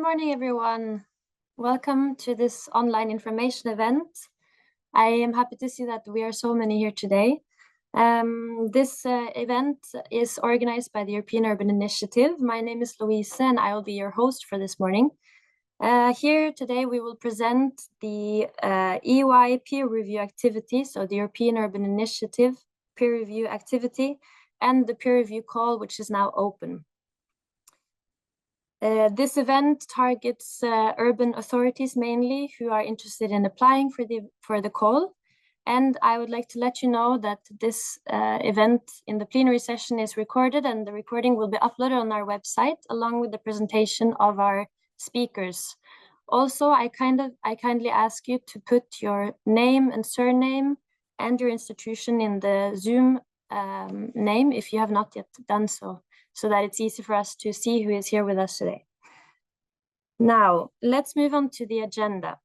morning, everyone. Welcome to this online information event. I am happy to see that we are so many here today. This event is organized by the European Urban Initiative. My name is Louise and I will be your host for this morning. Here today we will present the EUI peer review activity, so the European Urban Initiative peer review activity, and the peer review call, which is now open. This event targets urban authorities mainly who are interested in applying for the call. And I would like to let you know that this event in the plenary session is recorded, and the recording will be uploaded on our website along with the presentation of our speakers. Also, I kindly ask you to put your name and surname and your institution in the Zoom name if you have not yet done so that it's easy for us to see who is here with us today. Now, let's move on to the agenda.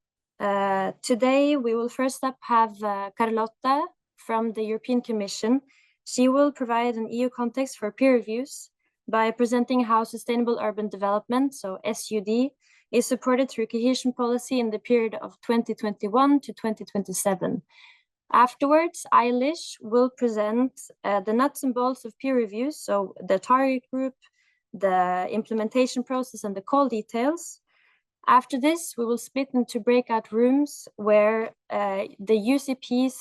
Today, we will first up have Carlotta from the European Commission. She will provide an EU context for peer reviews by presenting how sustainable urban development, so SUD, is supported through cohesion policy in the period of 2021 to 2027. Afterwards, Eilish will present the nuts and bolts of peer reviews, so the target group, the implementation process, and the call details. After this, we will split into breakout rooms where the UCPs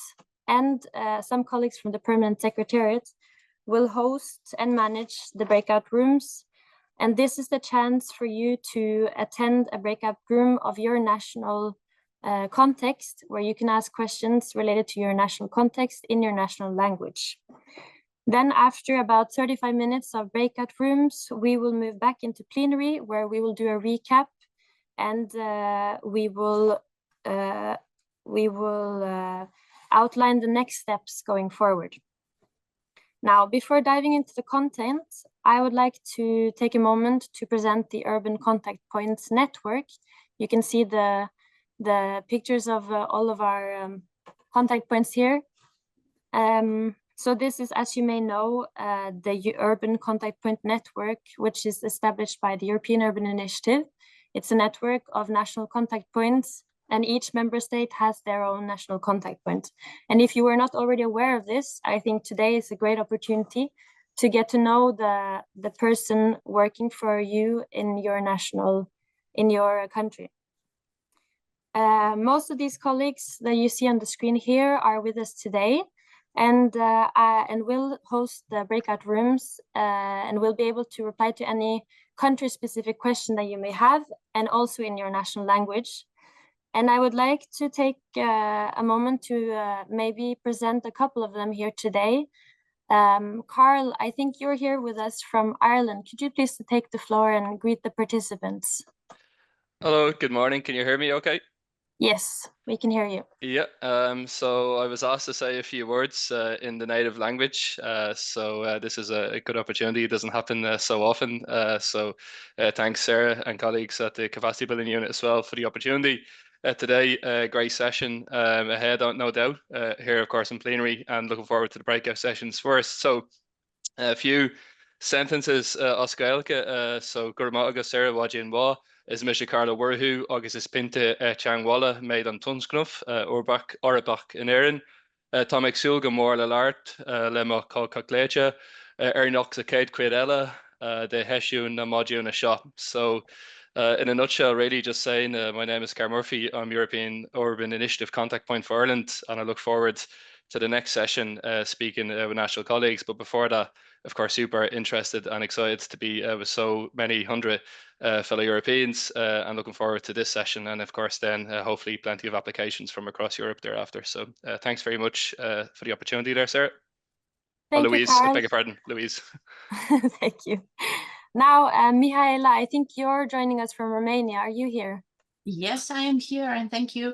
and some colleagues from the Permanent Secretariat will host and manage the breakout rooms. And this is the chance for you to attend a breakout room of your national context, where you can ask questions related to your national context in your national language. Then after about 35 minutes of breakout rooms, we will move back into plenary, where we will do a recap, and we will outline the next steps going forward. Now, before diving into the content, I would like to take a moment to present the Urban Contact Points Network. You can see the pictures of all of our contact points here. So this is, as you may know, the Urban Contact Point Network, which is established by the European Urban Initiative. It's a network of national contact points, and each member state has their own national contact point. And if you were not already aware of this, I think today is a great opportunity to get to know the person working for you in your country. Most of these colleagues that you see on the screen here are with us today, and will host the breakout rooms and will be able to reply to any country-specific question that you may have, and also in your national language. And I would like to take a moment to maybe present a couple of them here today. Carl, I think you're here with us from Ireland. Could you please take the floor and greet the participants? Hello, good morning. Can you hear me okay? Yes, we can hear you. Yeah, so I was asked to say a few words in the native language. This is a good opportunity. It doesn't happen so often. Thanks, Sarah and colleagues at the Capacity Building Unit as well for the opportunity. Today, great session ahead, no doubt, here, of course, in plenary, and looking forward to the breakout sessions first. So a few sentences, Oscailke, so Gurma agus Sarah Wajin Wa. Is Misha Carlo Wurhu, August is Pinte Changwalla, made on Tunsknuff, Orbach in Erin, Tomic Sulga Mor Lalart, Lema Kalkaklecha, Ernox a Kate Quidella, the Heshu Namaju na shop. So, in a nutshell, really just saying, my name is Carl Murphy. I'm European Urban Initiative Contact Point for Ireland, and I look forward to the next session speaking with national colleagues. But before that, of course, super interested and excited to be with so many hundred fellow Europeans, and looking forward to this session, and of course then hopefully plenty of applications from across Europe thereafter. So thanks very much for the opportunity there, Sarah. Thank Louise, you, Carl. I beg your pardon, Louise. Thank you. Now, Mihaela, I think you're joining us from Romania. Are you here? Yes, I am here, and thank you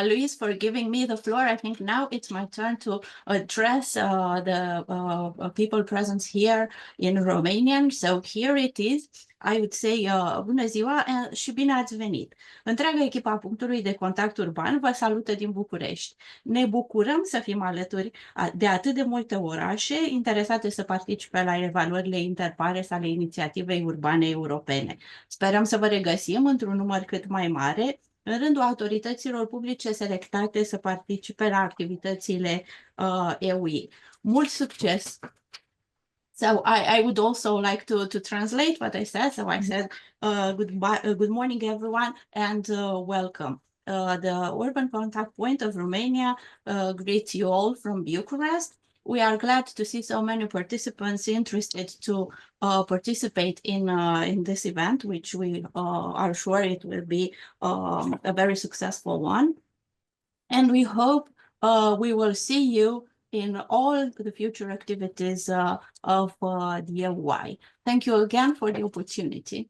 Luis, for giving me the floor. I think now it's my turn to address the people present here in Romanian. So here it is. I would say, bună ziua și bine ați venit! Întreaga echipa a punctului de contact urban vă salută din București. Ne bucurăm să fim alături de atât de multe orașe interesate să participe la evaluările interpares ale inițiativei urbane europene. Sperăm să vă regăsim într-un număr cât mai mare în rândul autorităților publice selectate să participe la activitățile EUI. Mult succes! So I would also like to translate what I said. So I said, good morning, everyone, and welcome. The Urban Contact Point of Romania greets you all from Bucharest. We are glad to see so many participants interested to participate in this event, which we are sure it will be a very successful one. And we hope we will see you in all the future activities of the EUI. Thank you again for the opportunity.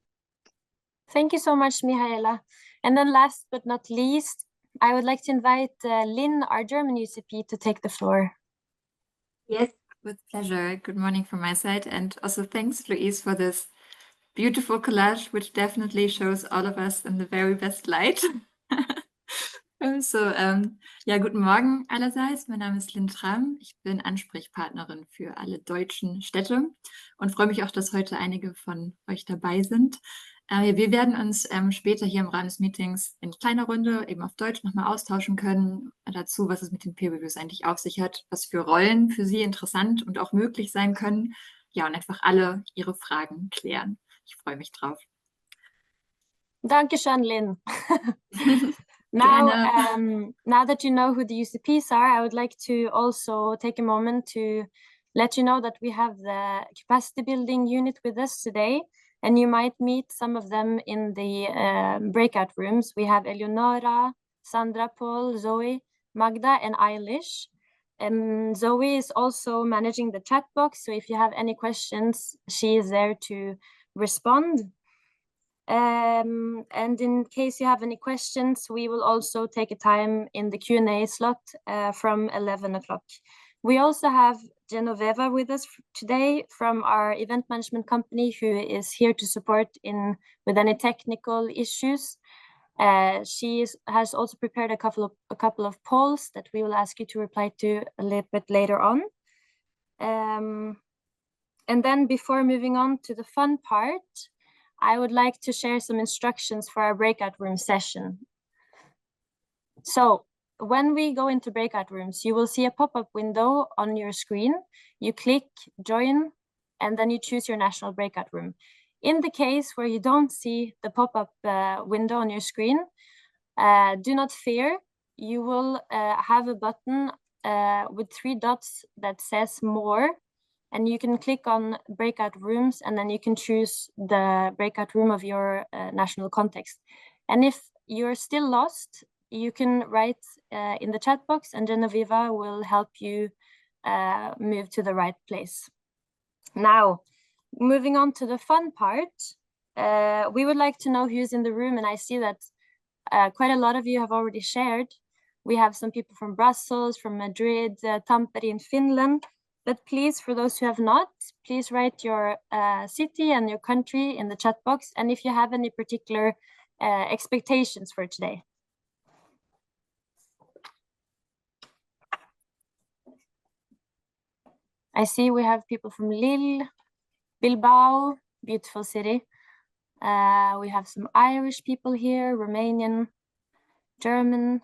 Thank you so much, Mihaela. And then last but not least, I would like to invite Lynn, our German UCP, to take the floor. Yes, with pleasure. Good morning from my side. And also thanks, Louise, for this beautiful collage, which definitely shows all of us in the very best light. Ja, guten Morgen allerseits. Mein Name ist Lynn Tramm. Ich bin Ansprechpartnerin für alle deutschen Städte und freue mich auch, dass heute einige von euch dabei sind. Wir werden uns später hier im Rahmen des Meetings in kleiner Runde eben auf Deutsch nochmal austauschen können dazu, was es mit den Peer Reviews eigentlich auf sich hat, was für Rollen für Sie interessant und auch möglich sein können. Ja, und einfach alle Ihre Fragen klären. Ich freue mich drauf. Dankeschön, Lynn. Now that you know who the UCPs are, I would like to also take a moment to let you know that we have the capacity building unit with us today, and you might meet some of them in the breakout rooms. We have Eleonora, Sandra, Paul, Zoe, Magda, and Eilish. Zoe is also managing the chat box, so if you have any questions, she is there to respond. And in case you have any questions, we will also take a time in the Q&A slot from 11 o'clock. We also have Genoveva with us today from our event management company, who is here to support with any technical issues. She has also prepared a couple of polls that we will ask you to reply to a little bit later on. And then before moving on to the fun part, I would like to share some instructions for our breakout room session. So when we go into breakout rooms, you will see a pop-up window on your screen. You click join, and then you choose your national breakout room. In the case where you don't see the pop-up window on your screen, do not fear. You will have a button with 3 dots that says more. And you can click on breakout rooms, and then you can choose the breakout room of your national context. And if you're still lost, you can write in the chat box, and Genoveva will help you move to the right place. Now, moving on to the fun part, we would like to know who's in the room, and I see that quite a lot of you have already shared. We have some people from Brussels, from Madrid, Tampere in Finland. But please, for those who have not, please write your city and your country in the chat box, and if you have any particular expectations for today. I see we have people from Lille, Bilbao, beautiful city. We have some Irish people here, Romanian, German.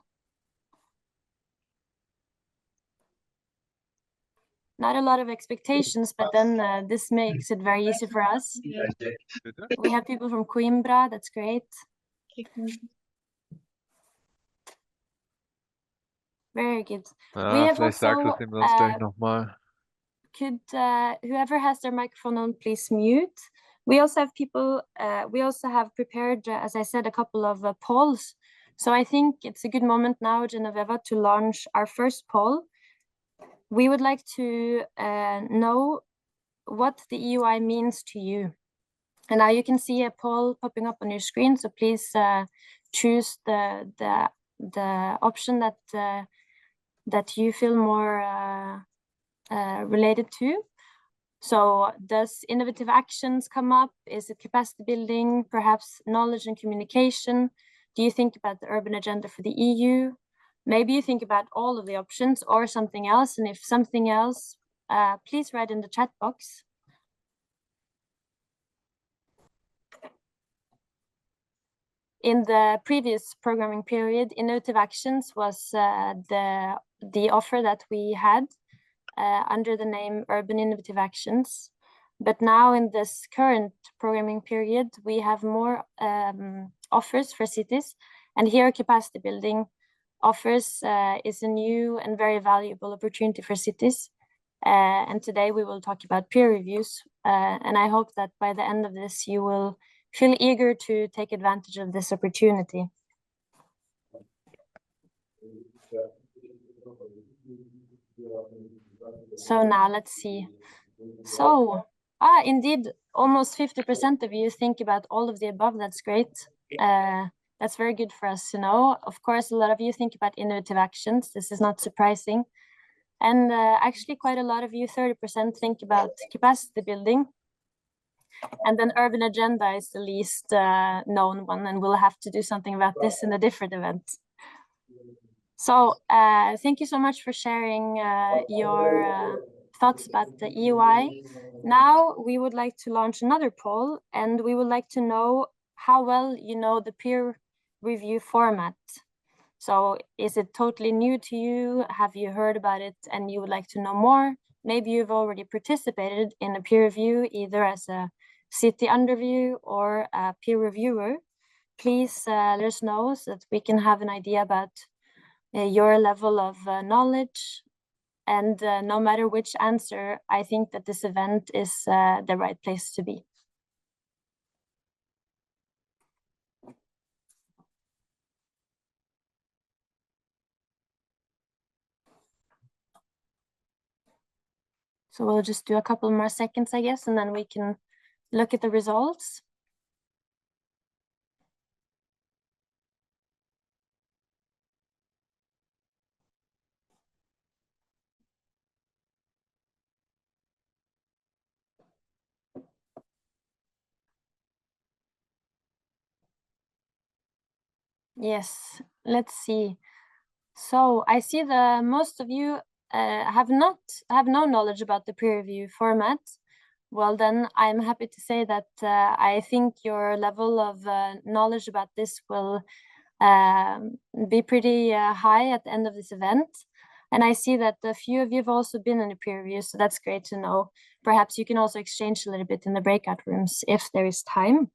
Not a lot of expectations, but then this makes it very easy for us. We have people from Coimbra, that's great. Very good. We have also, whoever has their microphone on, please mute. We also have people, we also have prepared, as I said, a couple of polls. So I think it's a good moment now, Genoveva, to launch our first poll. We would like to know what the EUI means to you. And now you can see a poll popping up on your screen, so please choose the the option that that you feel more related to. So does innovative actions come up? Is it capacity building, perhaps knowledge and communication? Do you think about the urban agenda for the EU? Maybe you think about all of the options or something else. And if something else, please write in the chat box. In the previous programming period, innovative actions was the offer that we had under the name Urban Innovative Actions. But now in this current programming period, we have more offers for cities. And here capacity building offers is a new and very valuable opportunity for cities. And today we will talk about peer reviews. And I hope that by the end of this, you will feel eager to take advantage of this opportunity. So now let's see. So, indeed, almost 50% of you think about all of the above. That's great. That's very good for us to know. Of course, a lot of you think about innovative actions. This is not surprising. And actually, quite a lot of you, 30%, think about capacity building. And then urban agenda is the least known one, and we'll have to do something about this in a different event. So thank you so much for sharing your thoughts about the EUI. Now we would like to launch another poll, and we would like to know how well you know the peer review format. So is it totally new to you? Have you heard about it and you would like to know more? Maybe you've already participated in a peer review, either as a city underview or a peer reviewer. Please let us know so that we can have an idea about your level of knowledge. And no matter which answer, I think that this event is the right place to be. So we'll just do a couple more seconds, I guess, and then we can look at the results. Yes, let's see. So I see that most of you have no knowledge about the peer review format. Well, then I'm happy to say that I think your level of knowledge about this will be pretty high at the end of this event. And I see that a few of you have also been in a peer review, so that's great to know. Perhaps you can also exchange a little bit in the breakout rooms if there is time.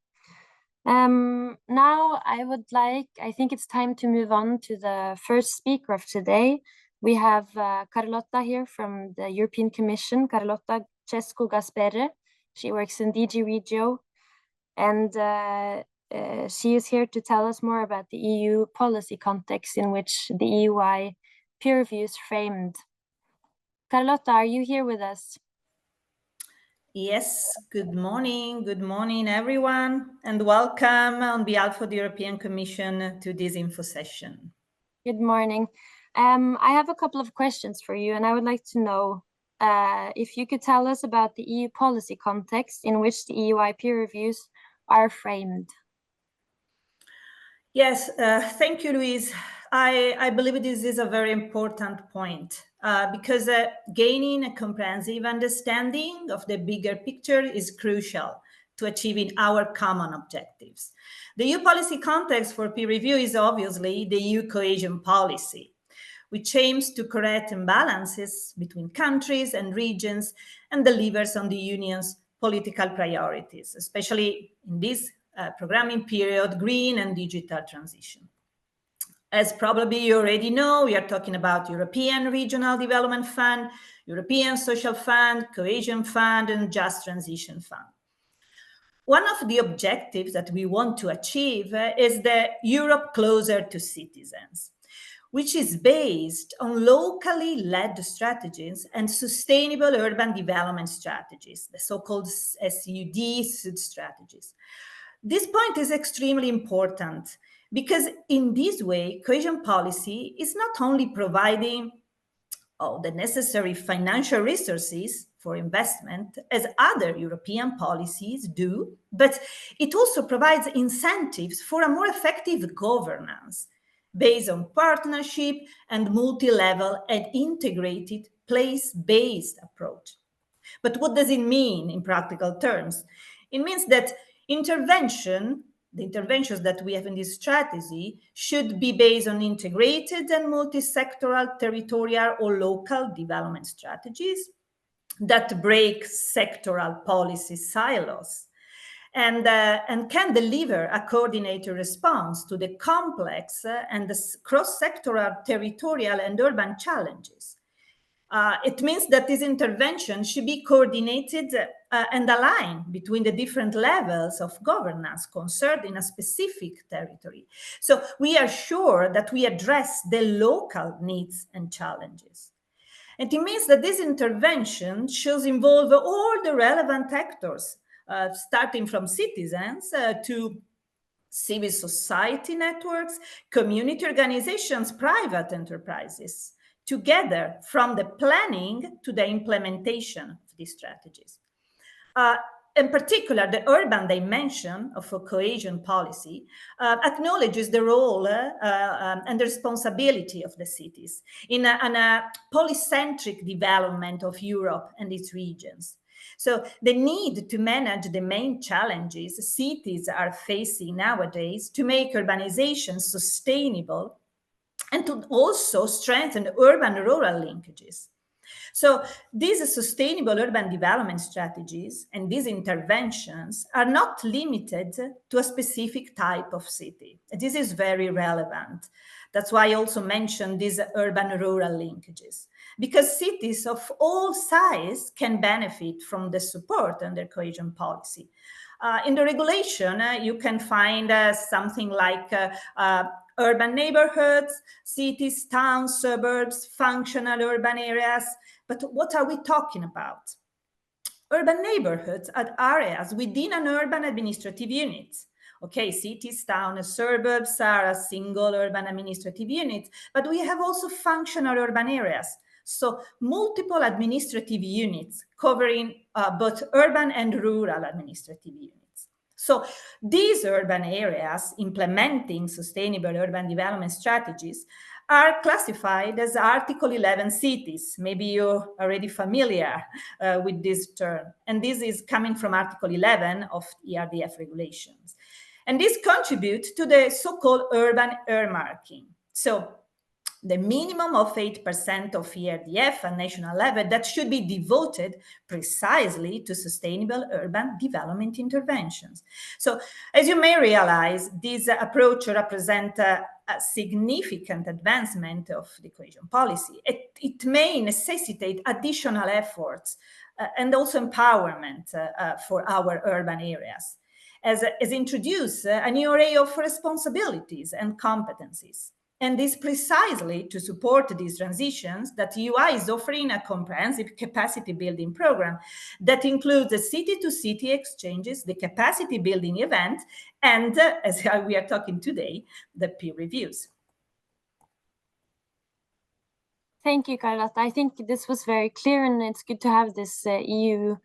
Now I think it's time to move on to the first speaker of today. We have Carlotta here from the European Commission, Carlotta Cescu-Gaspere. She works in DG Regio, and she is here to tell us more about the EU policy context in which the EUI peer review is framed. Carlotta, are you here with us? Yes, good morning everyone, and welcome on behalf of the European Commission to this info session. Good morning. I have a couple of questions for you, and I would like to know if you could tell us about the EU policy context in which the EUI peer reviews are framed. Yes, thank you, Louise. I believe this is a very important point because gaining a comprehensive understanding of the bigger picture is crucial to achieving our common objectives. The EU policy context for peer review is obviously the EU cohesion policy, which aims to correct imbalances between countries and regions and delivers on the Union's political priorities, especially in this programming period, green and digital transition. As probably you already know, we are talking about European Regional Development Fund, European Social Fund, Cohesion Fund, and Just Transition Fund. One of the objectives that we want to achieve is the Europe closer to citizens, which is based on locally led strategies and sustainable urban development strategies, the so-called SUD strategies. This point is extremely important Because in this way, cohesion policy is not only providing the necessary financial resources for investment, as other European policies do, but it also provides incentives for a more effective governance based on partnership and multi-level and integrated place-based approach. But what does it mean in practical terms? It means that the interventions that we have in this strategy should be based on integrated and multi-sectoral, territorial or local development strategies that break sectoral policy silos and can deliver a coordinated response to the complex and the cross-sectoral, territorial and urban challenges. It means that this intervention should be coordinated and aligned between the different levels of governance concerned in a specific territory. So we are sure that we address the local needs and challenges. And it means that this intervention should involve all the relevant actors, starting from citizens to civil society networks, community organizations, private enterprises, together from the planning to the implementation of these strategies. In particular, the urban dimension of a cohesion policy acknowledges the role and the responsibility of the cities in a polycentric development of Europe and its regions. So the need to manage the main challenges cities are facing nowadays to make urbanization sustainable and to also strengthen urban-rural linkages. So these sustainable urban development strategies and these interventions are not limited to a specific type of city. This is very relevant. That's why I also mentioned these urban-rural linkages, because cities of all sizes can benefit from the support under cohesion policy. In the regulation, you can find something like urban neighborhoods, cities, towns, suburbs, functional urban areas. But what are we talking about? Urban neighborhoods are areas within an urban administrative unit. Okay, cities, towns, suburbs are a single urban administrative unit, but we have also functional urban areas. So multiple administrative units covering both urban and rural administrative units. So these urban areas implementing sustainable urban development strategies are classified as Article 11 cities. Maybe you're already familiar with this term. And this is coming from Article 11 of ERDF regulations. And this contributes to the so-called urban earmarking. So the minimum of 8% of ERDF at national level that should be devoted precisely to sustainable urban development interventions. So as you may realize, this approach represents a significant advancement of the cohesion policy. It may necessitate additional efforts and also empowerment for our urban areas, as introduce a new array of responsibilities and competencies. And this precisely to support these transitions that EUI is offering a comprehensive capacity building program that includes the city-to-city exchanges, the capacity building event, and as we are talking today, the peer reviews. Thank you, Carlotta. I think this was very clear, and it's good to have this EU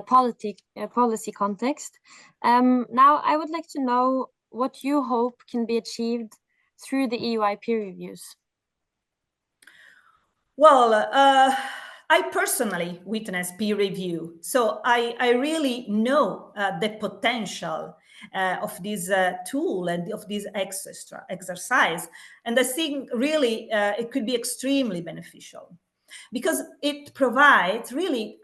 policy context. Now, I would like to know what you hope can be achieved through the EUI peer reviews. Well, I personally witness peer review, so I really know the potential of this tool and of this exercise, and I think really it could be extremely beneficial because it provides really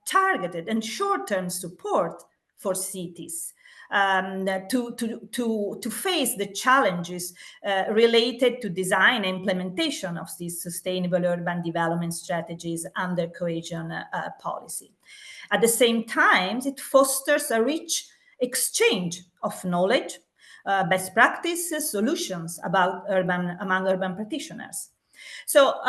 targeted and short-term support for cities to face the challenges related to design and implementation of these sustainable urban development strategies under cohesion policy. At the same time, it fosters a rich exchange of knowledge, best practices, solutions among urban practitioners. So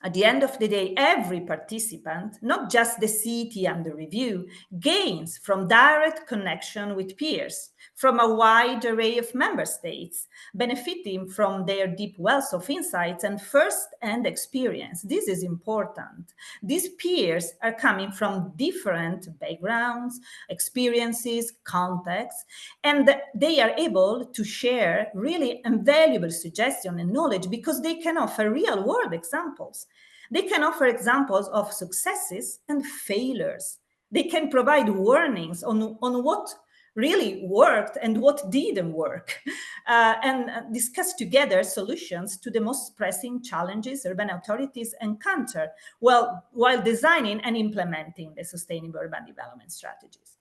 At the end of the day, every participant, not just the city under review, gains from direct connection with peers from a wide array of member states, benefiting from their deep wealth of insights and first-hand experience. This is important. These peers are coming from different backgrounds, experiences, contexts, and they are able to share really invaluable suggestions and knowledge because they can offer real-world examples. They can offer examples of successes and failures. They can provide warnings on what really worked and what didn't work, and discuss together solutions to the most pressing challenges urban authorities encounter while designing and implementing the sustainable urban development strategies.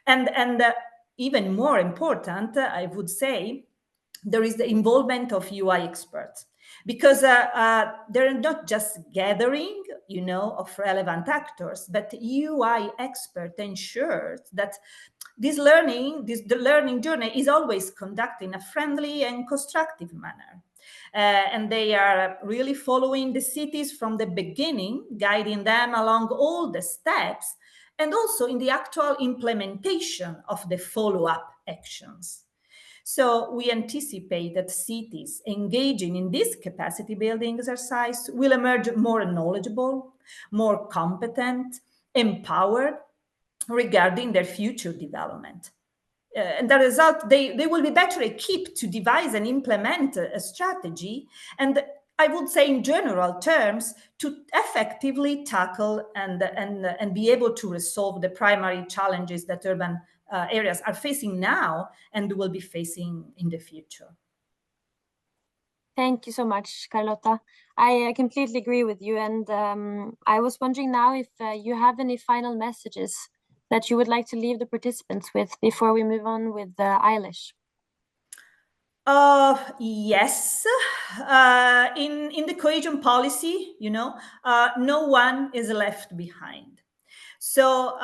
And even more important, I would say, there is the involvement of EUI experts, because they're not just gathering, of relevant actors, but EUI expert ensures that the learning journey is always conducted in a friendly and constructive manner. And they are really following the cities from the beginning, guiding them along all the steps, and also in the actual implementation of the follow-up actions. So we anticipate that cities engaging in this capacity building exercise will emerge more knowledgeable, more competent, empowered regarding their future development. And the result, they will be better equipped to devise and implement a strategy, and I would say in general terms, to effectively tackle and be able to resolve the primary challenges that urban areas are facing now and will be facing in the future. Thank you so much, Carlotta. I completely agree with you. And I was wondering now if you have any final messages that you would like to leave the participants with before we move on with Eilish. Yes. In the cohesion policy, no one is left behind. So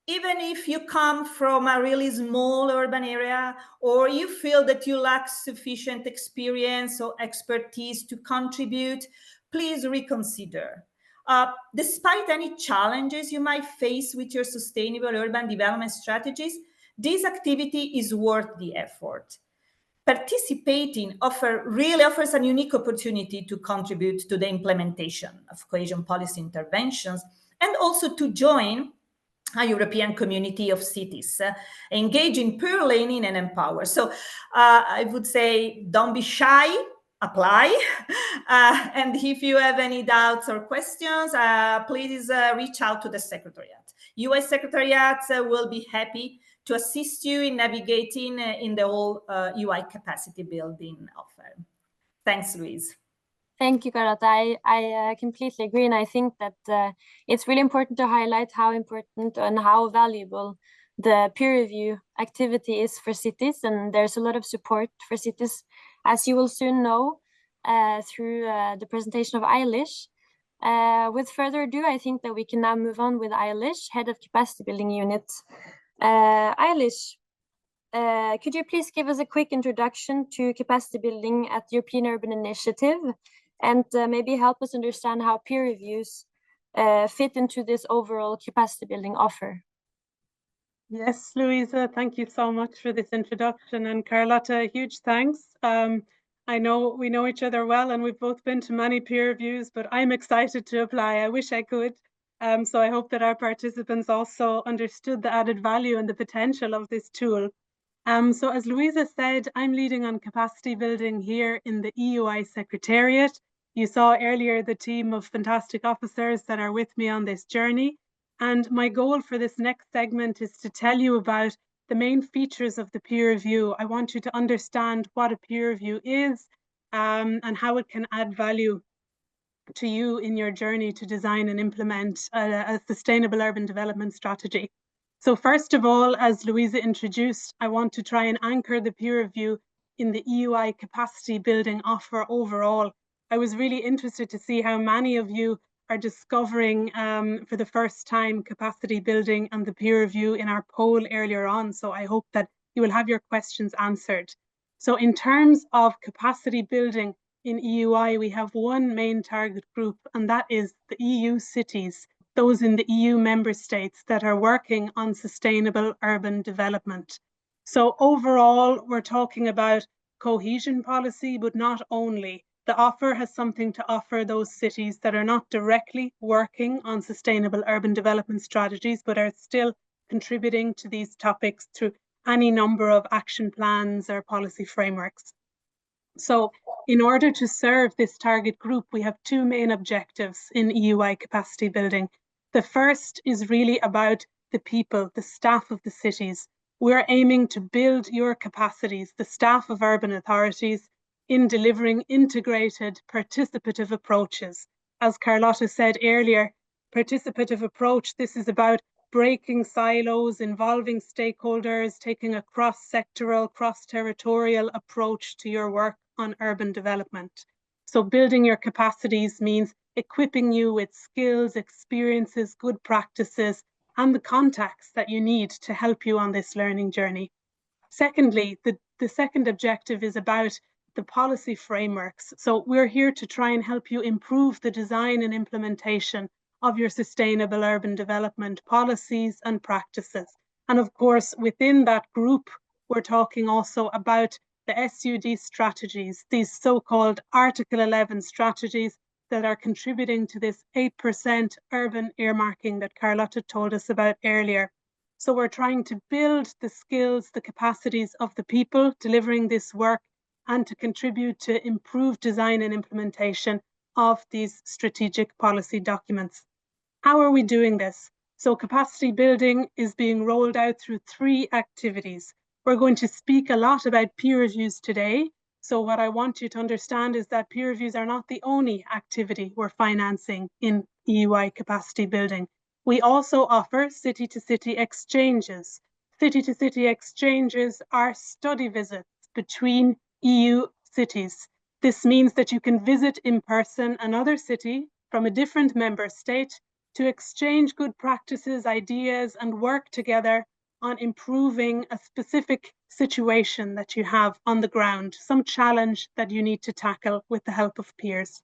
even if you come from a really small urban area, or you feel that you lack sufficient experience or expertise to contribute, please reconsider. Despite any challenges you might face with your sustainable urban development strategies, this activity is worth the effort. Participating really offers a unique opportunity to contribute to the implementation of cohesion policy interventions, and also to join a European community of cities, engage in peer learning and empower. So I would say, don't be shy, apply. And if you have any doubts or questions, please reach out to the Secretariat. EUI Secretariat will be happy to assist you in navigating in the whole EUI capacity building offer. Thanks, Louise. Thank you, Carlotta. I completely agree. And I think that it's really important to highlight how important and how valuable the peer review activity is for cities. And there's a lot of support for cities, as you will soon know through the presentation of Eilish. With further ado, I think that we can now move on with Eilish, Head of Capacity Building Unit. Eilish, could you please give us a quick introduction to capacity building at the European Urban Initiative, and maybe help us understand how peer reviews fit into this overall capacity building offer? Yes, Louisa, thank you so much for this introduction. And Carlotta, huge thanks. I know we know each other well, and we've both been to many peer reviews, but I'm excited to apply. I wish I could. So I hope that our participants also understood the added value and the potential of this tool. So as Louisa said, I'm leading on capacity building here in the EUI Secretariat. You saw earlier the team of fantastic officers that are with me on this journey. And my goal for this next segment is to tell you about the main features of the peer review. I want you to understand what a peer review is and how it can add value to you in your journey to design and implement a sustainable urban development strategy. So first of all, as Louisa introduced, I want to try and anchor the peer review in the EUI capacity building offer overall. I was really interested to see how many of you are discovering for the first time capacity building and the peer review in our poll earlier on. So I hope that you will have your questions answered. So in terms of capacity building in EUI, we have one main target group, and that is the EU cities, those in the EU member states that are working on sustainable urban development. So overall, we're talking about cohesion policy, but not only. The offer has something to offer those cities that are not directly working on sustainable urban development strategies, but are still contributing to these topics through any number of action plans or policy frameworks. So in order to serve this target group, we have two main objectives in EUI capacity building. The first is really about the people, the staff of the cities. We're aiming to build your capacities, the staff of urban authorities, in delivering integrated participative approaches. As Carlotta said earlier, participative approach, this is about breaking silos, involving stakeholders, taking a cross-sectoral, cross-territorial approach to your work on urban development. So building your capacities means equipping you with skills, experiences, good practices, and the contacts that you need to help you on this learning journey. Secondly, the second objective is about the policy frameworks. So we're here to try and help you improve the design and implementation of your sustainable urban development policies and practices. And of course, within that group, we're talking also about the SUD strategies, these so-called Article 11 strategies that are contributing to this 8% urban earmarking that Carlotta told us about earlier. So we're trying to build the skills, the capacities of the people delivering this work and to contribute to improved design and implementation of these strategic policy documents. How are we doing this? So capacity building is being rolled out through 3 activities. We're going to speak a lot about peer reviews today. So what I want you to understand is that peer reviews are not the only activity we're financing in EUI capacity building. We also offer city-to-city exchanges. City-to-city exchanges are study visits between EU cities. This means that you can visit in person another city from a different member state to exchange good practices, ideas, and work together on improving a specific situation that you have on the ground, some challenge that you need to tackle with the help of peers.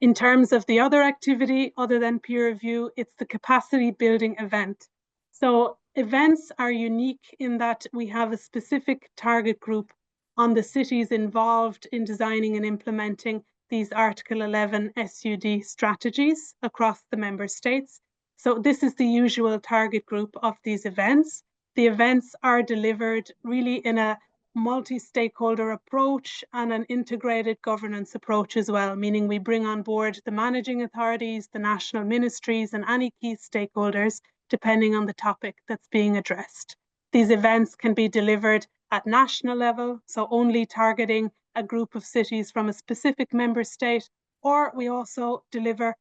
In terms of the other activity, other than peer review, it's the capacity building event. So events are unique in that we have a specific target group on the cities involved in designing and implementing these Article 11 SUD strategies across the member states. So this is the usual target group of these events. The events are delivered really in a multi-stakeholder approach and an integrated governance approach as well, meaning we bring on board the managing authorities, the national ministries, and any key stakeholders, depending on the topic that's being addressed. These events can be delivered at national level, so only targeting a group of cities from a specific member state, or we also deliver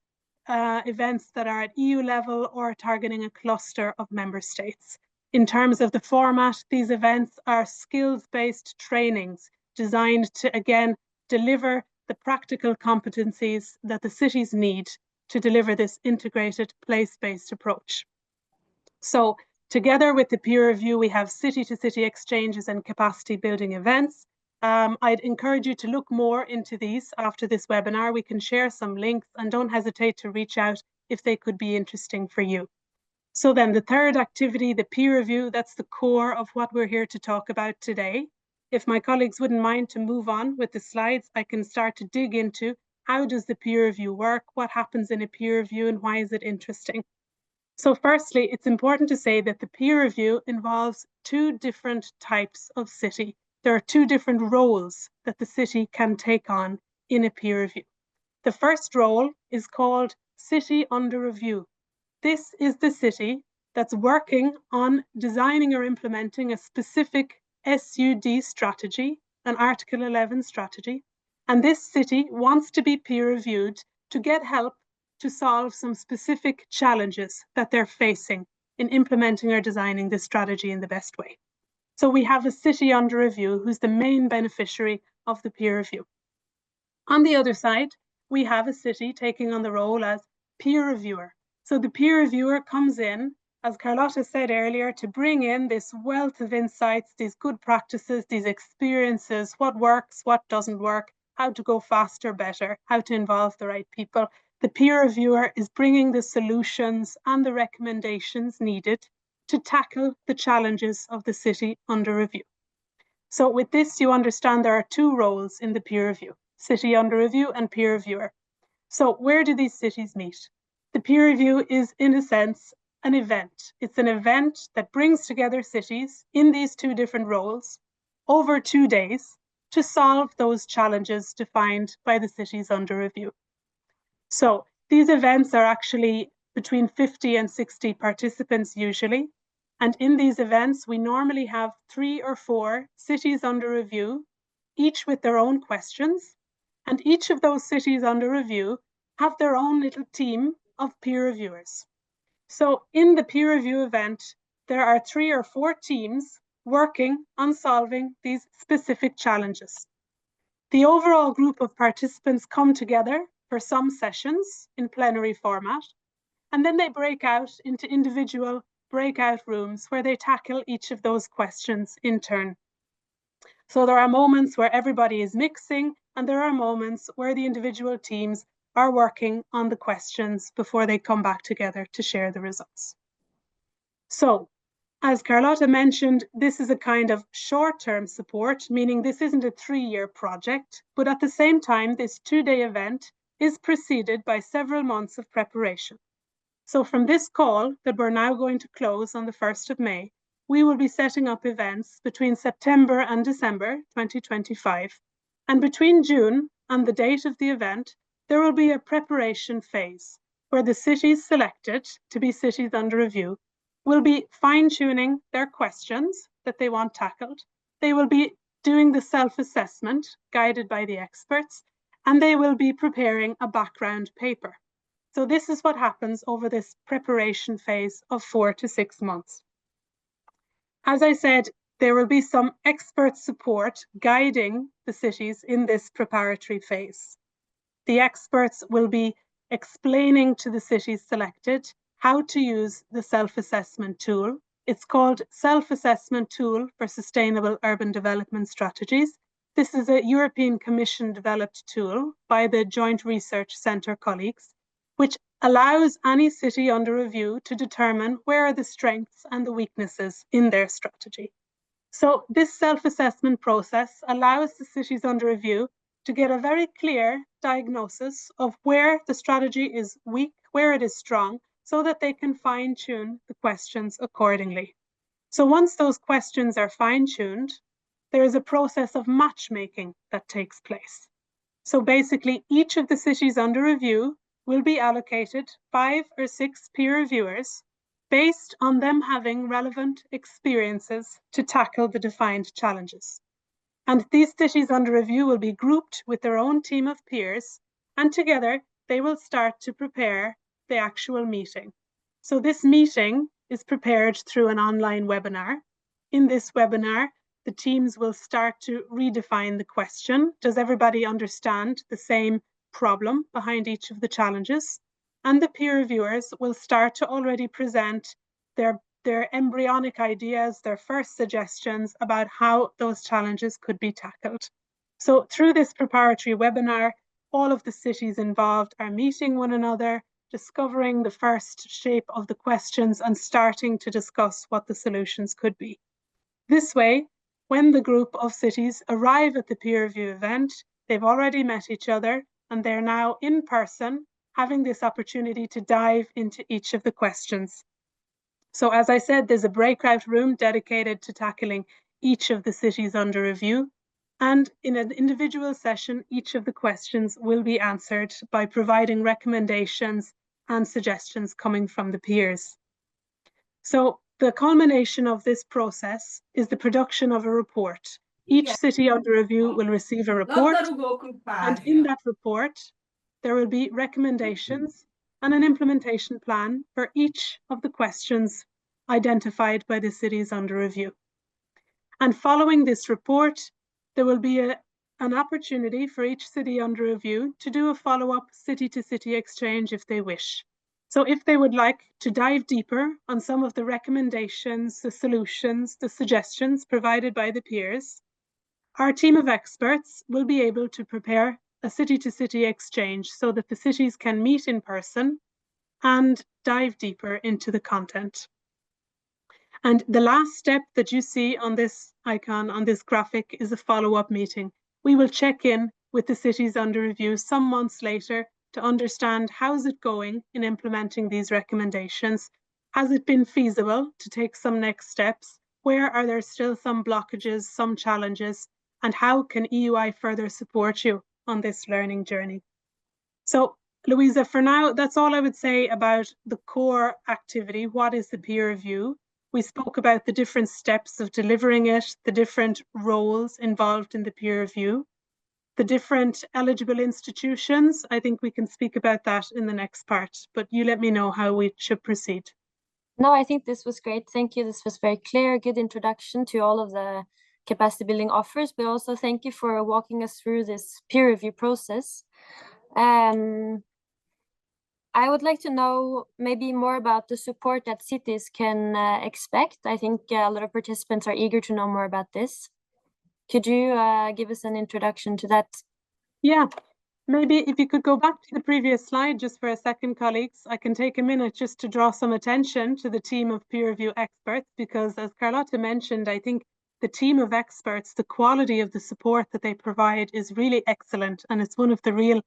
events that are at EU level or targeting a cluster of member states. In terms of the format, these events are skills-based trainings designed to, again, deliver the practical competencies that the cities need to deliver this integrated place-based approach. So together with the peer review, we have city-to-city exchanges and capacity building events. I'd encourage you to look more into these after this webinar. We can share some links and don't hesitate to reach out if they could be interesting for you. So then the third activity, the peer review, that's the core of what we're here to talk about today. If my colleagues wouldn't mind to move on with the slides, I can start to dig into how does the peer review work, what happens in a peer review, and why is it interesting? So firstly, it's important to say that the peer review involves 2 different types of city. There are 2 different roles that the city can take on in a peer review. The first role is called city under review. This is the city that's working on designing or implementing a specific SUD strategy, an Article 11 strategy, and this city wants to be peer reviewed to get help to solve some specific challenges that they're facing in implementing or designing this strategy in the best way. So we have a city under review who's the main beneficiary of the peer review. On the other side, we have a city taking on the role as peer reviewer. So the peer reviewer comes in, as Carlotta said earlier, to bring in this wealth of insights, these good practices, these experiences, what works, what doesn't work, how to go faster, better, how to involve the right people. The peer reviewer is bringing the solutions and the recommendations needed to tackle the challenges of the city under review. So with this, you understand there are two roles in the peer review, city under review and peer reviewer. So where do these cities meet? The peer review is, in a sense, an event. It's an event that brings together cities in these two different roles over 2 days to solve those challenges defined by the cities under review. So these events are actually between 50 and 60 participants usually. And in these events, we normally have 3 or 4 cities under review, each with their own questions. And each of those cities under review have their own little team of peer reviewers. So in the peer review event, there are 3 or 4 teams working on solving these specific challenges. The overall group of participants come together for some sessions in plenary format, and then they break out into individual breakout rooms where they tackle each of those questions in turn. So there are moments where everybody is mixing, and there are moments where the individual teams are working on the questions before they come back together to share the results. So, as Carlotta mentioned, this is a kind of short-term support, meaning this isn't a 3-year project, but at the same time, this 2-day event is preceded by several months of preparation. So from this call that we're now going to close on the 1st of May, we will be setting up events between September and December 2025. And between June and the date of the event, there will be a preparation phase where the cities selected to be cities under review will be fine-tuning their questions that they want tackled. They will be doing the self-assessment guided by the experts, and they will be preparing a background paper. So this is what happens over this preparation phase of 4 to 6 months. As I said, there will be some expert support guiding the cities in this preparatory phase. The experts will be explaining to the cities selected how to use the self-assessment tool. It's called Self-Assessment Tool for Sustainable Urban Development Strategies. This is a European Commission developed tool by the Joint Research Centre colleagues, which allows any city under review to determine where are the strengths and the weaknesses in their strategy. So this self-assessment process allows the cities under review to get a very clear diagnosis of where the strategy is weak, where it is strong, so that they can fine-tune the questions accordingly. So once those questions are fine-tuned, there is a process of matchmaking that takes place. So basically, each of the cities under review will be allocated 5 or 6 peer reviewers based on them having relevant experiences to tackle the defined challenges. And these cities under review will be grouped with their own team of peers, and together they will start to prepare the actual meeting. So this meeting is prepared through an online webinar. In this webinar, the teams will start to redefine the question. Does everybody understand the same problem behind each of the challenges? And the peer reviewers will start to already present their embryonic ideas, their first suggestions about how those challenges could be tackled. So through this preparatory webinar, all of the cities involved are meeting one another, discovering the first shape of the questions and starting to discuss what the solutions could be. This way, when the group of cities arrive at the peer review event, they've already met each other and they're now in person having this opportunity to dive into each of the questions. So as I said, there's a breakout room dedicated to tackling each of the cities under review. And in an individual session, each of the questions will be answered by providing recommendations and suggestions coming from the peers. So the culmination of this process is the production of a report. Each city under review will receive a report, and in that report, there will be recommendations and an implementation plan for each of the questions identified by the cities under review. And following this report, there will be an opportunity for each city under review to do a follow-up city-to-city exchange if they wish. So if they would like to dive deeper on some of the recommendations, the solutions, the suggestions provided by the peers, our team of experts will be able to prepare a city-to-city exchange so that the cities can meet in person and dive deeper into the content. And the last step that you see on this icon, on this graphic, is a follow-up meeting. We will check in with the cities under review some months later to understand how's it going in implementing these recommendations. Has it been feasible to take some next steps? Where are there still some blockages, some challenges? And how can EUI further support you on this learning journey? So, Louisa, for now, that's all I would say about the core activity. What is the peer review? We spoke about the different steps of delivering it, the different roles involved in the peer review, the different eligible institutions. I think we can speak about that in the next part, but you let me know how we should proceed. No, I think this was great. Thank you. This was very clear, good introduction to all of the capacity building offers, but also thank you for walking us through this peer review process. I would like to know maybe more about the support that cities can expect. I think a lot of participants are eager to know more about this. Could you give us an introduction to that? Yeah, maybe if you could go back to the previous slide just for a second, colleagues. I can take a minute just to draw some attention to the team of peer review experts, because as Carlotta mentioned, I think the team of experts, the quality of the support that they provide is really excellent, and it's one of the real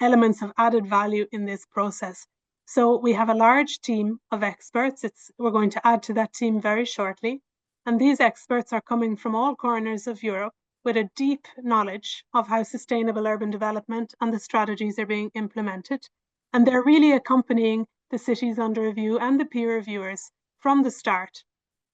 elements of added value in this process. So we have a large team of experts. We're going to add to that team very shortly. And these experts are coming from all corners of Europe with a deep knowledge of how sustainable urban development and the strategies are being implemented. And they're really accompanying the cities under review and the peer reviewers from the start.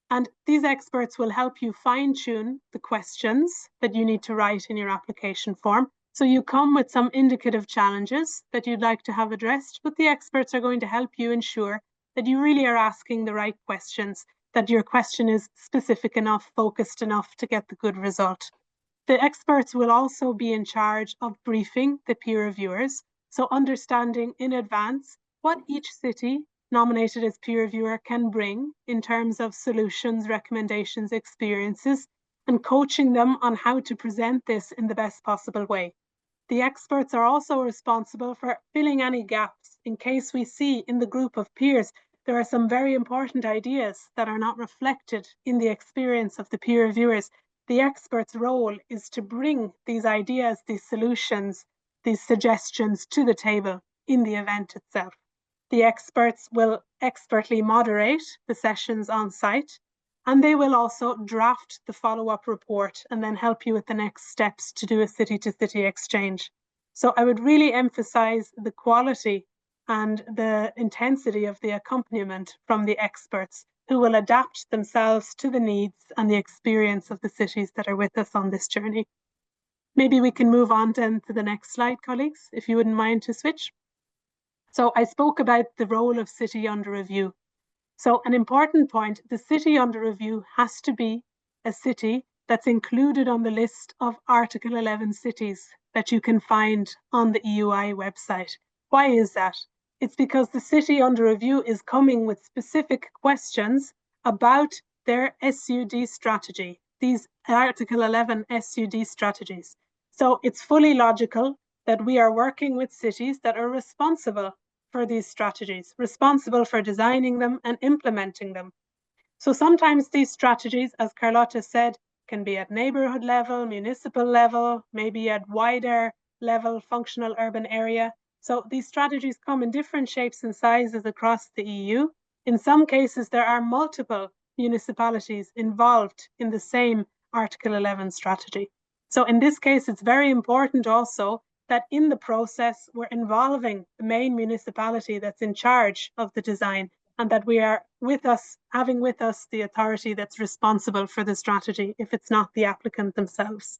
And these experts will help you fine-tune the questions that you need to write in your application form. So you come with some indicative challenges that you'd like to have addressed, but the experts are going to help you ensure that you really are asking the right questions, that your question is specific enough, focused enough to get the good result. The experts will also be in charge of briefing the peer reviewers, so understanding in advance what each city nominated as peer reviewer can bring in terms of solutions, recommendations, experiences, and coaching them on how to present this in the best possible way. The experts are also responsible for filling any gaps in case we see in the group of peers there are some very important ideas that are not reflected in the experience of the peer reviewers. The expert's role is to bring these ideas, these solutions, these suggestions to the table in the event itself. The experts will expertly moderate the sessions on site, and they will also draft the follow-up report and then help you with the next steps to do a city-to-city exchange. So I would really emphasize the quality and the intensity of the accompaniment from the experts, who will adapt themselves to the needs and the experience of the cities that are with us on this journey. Maybe we can move on then to the next slide, colleagues, if you wouldn't mind to switch. So I spoke about the role of city under review. So an important point, the city under review has to be a city that's included on the list of Article 11 cities that you can find on the EUI website. Why is that? It's because the city under review is coming with specific questions about their SUD strategy, these Article 11 SUD strategies. So it's fully logical that we are working with cities that are responsible for these strategies, responsible for designing them and implementing them. So sometimes these strategies, as Carlotta said, can be at neighborhood level, municipal level, maybe at wider level, functional urban area. So these strategies come in different shapes and sizes across the EU. In some cases, there are multiple municipalities involved in the same Article 11 strategy. So in this case, it's very important also that in the process, we're involving the main municipality that's in charge of the design, and that we are having with us the authority that's responsible for the strategy if it's not the applicant themselves.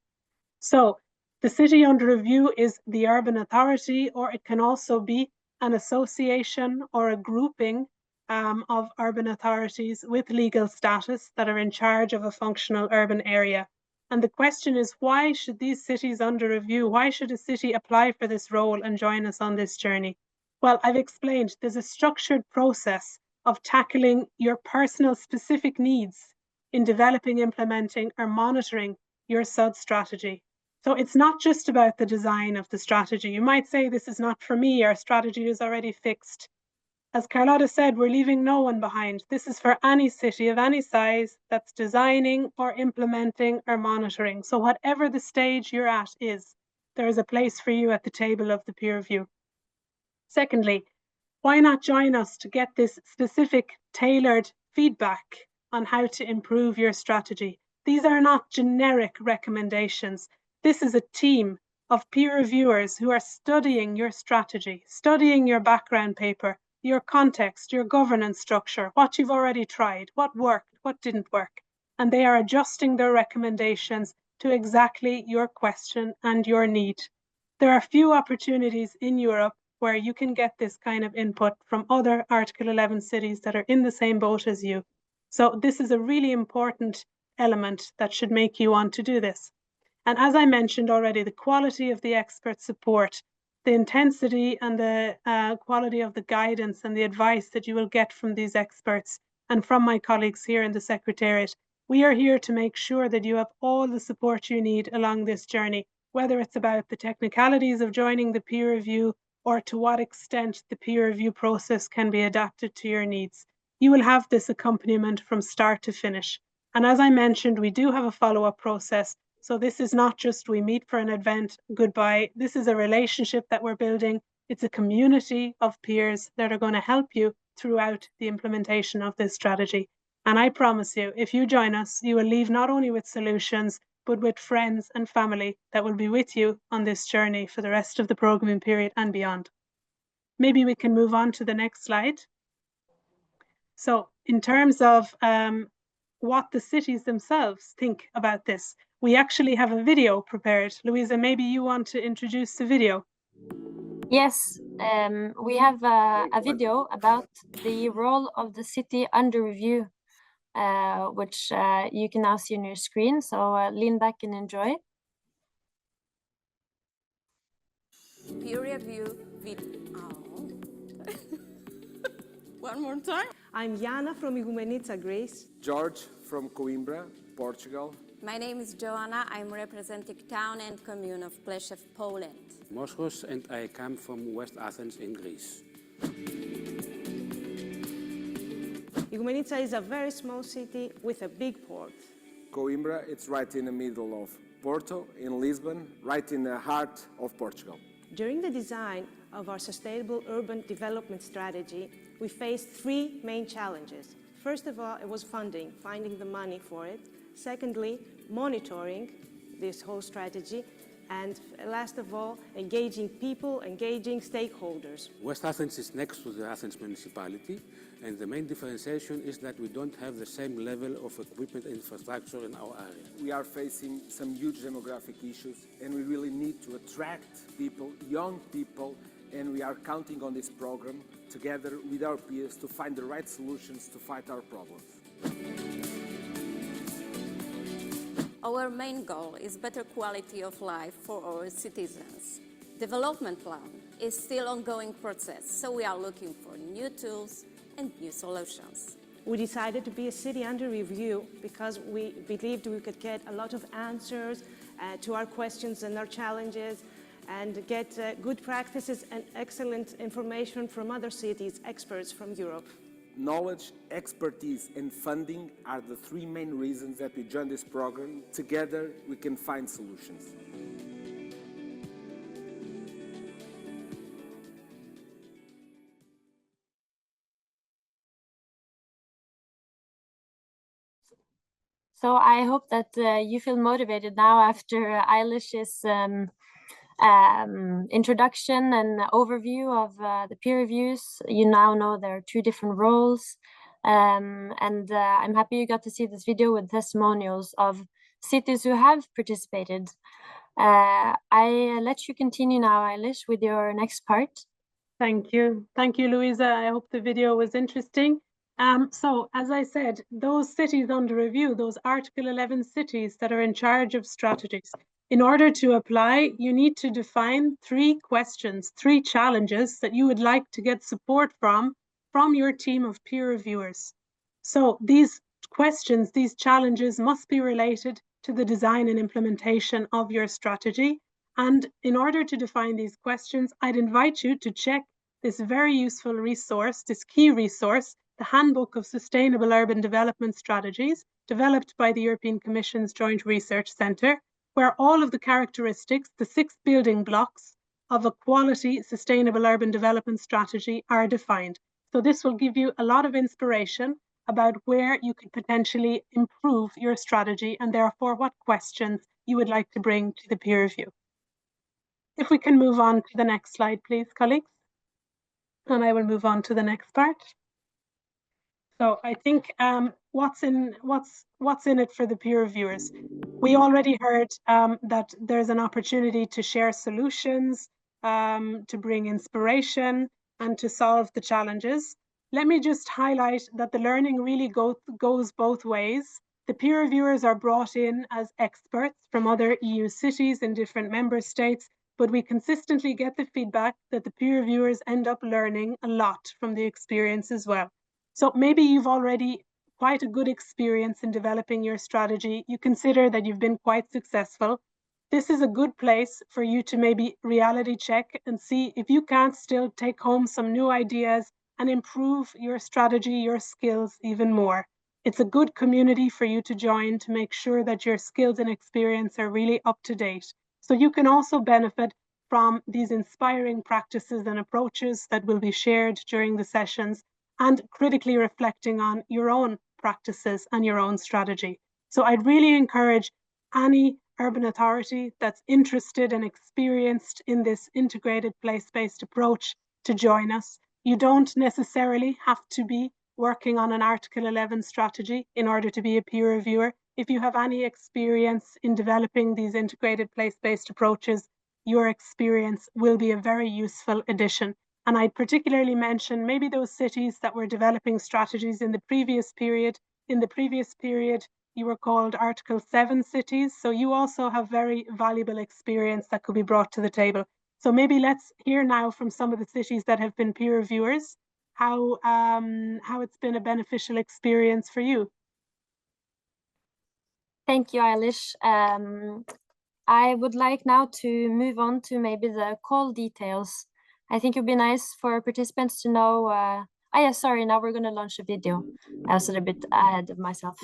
So the city under review is the urban authority, or it can also be an association or a grouping of urban authorities with legal status that are in charge of a functional urban area. And the question is, why should these cities under review, why should a city apply for this role and join us on this journey? Well, I've explained there's a structured process of tackling your personal specific needs in developing, implementing, or monitoring your SUD strategy. So it's not just about the design of the strategy. You might say, this is not for me, our strategy is already fixed. As Carlotta said, we're leaving no one behind. This is for any city of any size that's designing or implementing or monitoring. So whatever the stage you're at is, there is a place for you at the table of the peer review. Secondly, why not join us to get this specific tailored feedback on how to improve your strategy? These are not generic recommendations. This is a team of peer reviewers who are studying your strategy, studying your background paper, your context, your governance structure, what you've already tried, what worked, what didn't work. And they are adjusting their recommendations to exactly your question and your need. There are few opportunities in Europe where you can get this kind of input from other Article 11 cities that are in the same boat as you. So this is a really important element that should make you want to do this. And as I mentioned already, the quality of the expert support, the intensity and the quality of the guidance and the advice that you will get from these experts and from my colleagues here in the Secretariat. We are here to make sure that you have all the support you need along this journey, whether it's about the technicalities of joining the peer review or to what extent the peer review process can be adapted to your needs. You will have this accompaniment from start to finish. And as I mentioned, we do have a follow-up process. So this is not just we meet for an event, goodbye. This is a relationship that we're building. It's a community of peers that are going to help you throughout the implementation of this strategy. And I promise you, if you join us, you will leave not only with solutions, but with friends and family that will be with you on this journey for the rest of the programming period and beyond. Maybe we can move on to the next slide. So in terms of what the cities themselves think about this, we actually have a video prepared. Louisa, maybe you want to introduce the video. Yes, we have a video about the role of the city under review, which you can now see on your screen. So lean back and enjoy. Peer review video. One more time. I'm Jana from Igumenica, Greece. George from Coimbra, Portugal. My name is Joanna. I'm representing town and commune of Pleszew, Poland. Moschus, and I come from West Athens in Greece. Igumenica is a very small city with a big port. Coimbra, it's right in the middle of Porto, in Lisbon, right in the heart of Portugal. During the design of our sustainable urban development strategy, we faced three main challenges. First of all, it was funding, finding the money for it. Secondly, monitoring this whole strategy. And last of all, engaging people, engaging stakeholders. West Athens is next to the Athens municipality, and the main differentiation is that we don't have the same level of equipment and infrastructure in our area. We are facing some huge demographic issues, and we really need to attract people, young people, and we are counting on this program together with our peers to find the right solutions to fight our problems. Our main goal is better quality of life for our citizens. Development plan is still ongoing process, so we are looking for new tools and new solutions. We decided to be a city under review because we believed we could get a lot of answers to our questions and our challenges and get good practices and excellent information from other cities, experts from Europe. Knowledge, expertise, and funding are the three main reasons that we joined this program. Together, we can find solutions. So I hope that you feel motivated now after Eilish's introduction and overview of the peer reviews. You now know there are two different roles, and I'm happy you got to see this video with testimonials of cities who have participated. I let you continue now, Eilish, with your next part. Thank you, Louisa. I hope the video was interesting. So, as I said, those cities under review, those Article 11 cities that are in charge of strategies, in order to apply, you need to define three questions, three challenges that you would like to get support from your team of peer reviewers. So these questions, these challenges must be related to the design and implementation of your strategy. And in order to define these questions, I'd invite you to check this very useful resource, this key resource, the Handbook of Sustainable Urban Development Strategies, developed by the European Commission's Joint Research Centre, where all of the characteristics, the 6 building blocks of a quality sustainable urban development strategy are defined. So this will give you a lot of inspiration about where you could potentially improve your strategy and therefore what questions you would like to bring to the peer review. If we can move on to the next slide, please, colleagues. And I will move on to the next part. So I think what's in it for the peer reviewers? We already heard that there's an opportunity to share solutions, to bring inspiration, and to solve the challenges. Let me just highlight that the learning really goes both ways. The peer reviewers are brought in as experts from other EU cities in different member states, but we consistently get the feedback that the peer reviewers end up learning a lot from the experience as well. So maybe you've already quite a good experience in developing your strategy. You consider that you've been quite successful. This is a good place for you to maybe reality check and see if you can't still take home some new ideas and improve your strategy, your skills even more. It's a good community for you to join to make sure that your skills and experience are really up to date. So you can also benefit from these inspiring practices and approaches that will be shared during the sessions, and critically reflecting on your own practices and your own strategy. So I'd really encourage any urban authority that's interested and experienced in this integrated place-based approach to join us. You don't necessarily have to be working on an Article 11 strategy in order to be a peer reviewer. If you have any experience in developing these integrated place-based approaches, your experience will be a very useful addition. And I'd particularly mention maybe those cities that were developing strategies in the previous period. In the previous period, you were called Article 7 cities. So you also have very valuable experience that could be brought to the table. So maybe let's hear now from some of the cities that have been peer reviewers, how it's been a beneficial experience for you. Thank you, Eilish. I would like now to move on to maybe the call details. I think it would be nice for participants to know. Now we're going to launch a video. I was a little bit ahead of myself.